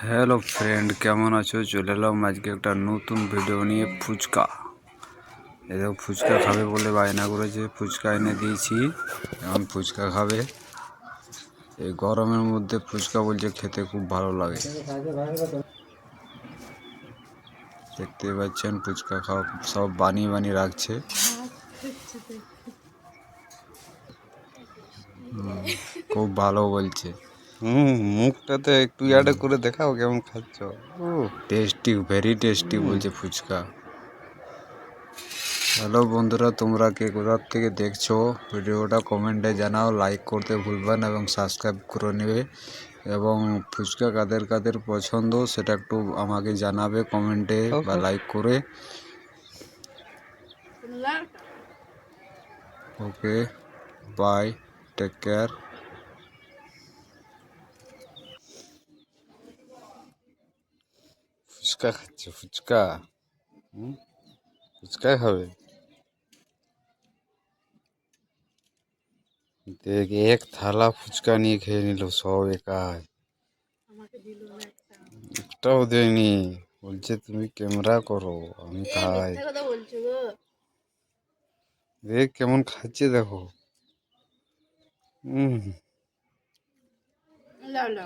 Hello friend, কেমন আছো? চলে এলাম আজকে একটা নতুন ভিডিও নিয়ে। ফুচকা, এদের ফুচকা খাবে বলে বায়না করেছে, ফুচকা এনে দিয়েছি। এখন ফুচকা খাবে এই গরমের মধ্যে। ফুচকা বলছে খেতে খুব ভালো লাগে। দেখতে পাচ্ছেন ফুচকা খাওয়া সব বানিয়ে বানিয়ে রাখছে। খুব ভালো বলছে। মুখটাতে একটু ইয়াটা করে দেখাও কেমন খাচ্ছ। টেস্টি, ভেরি টেস্টি বলছে ফুচকা। হ্যালো বন্ধুরা, তোমরা কে কোথার থেকে দেখছো ভিডিওটা কমেন্টে জানাও, লাইক করতে ভুলবে না এবং সাবস্ক্রাইব করে নেবে। এবং ফুচকা কাদের কাদের পছন্দ সেটা একটু আমাকে জানাবে কমেন্টে বা লাইক করে। ওকে, বাই, টেক কেয়ার। ফুচকা খাচ্ছে, ফুচকা। ফুচকা খাবে? দেখ, এক থালা ফুচকা নিয়ে খেয়ে নিল সব একাই, একটাও দেয়নি। বলছে তুমি ক্যামেরা করো, আমি খাই। দেখ কেমন খাচ্ছে, দেখো। না না।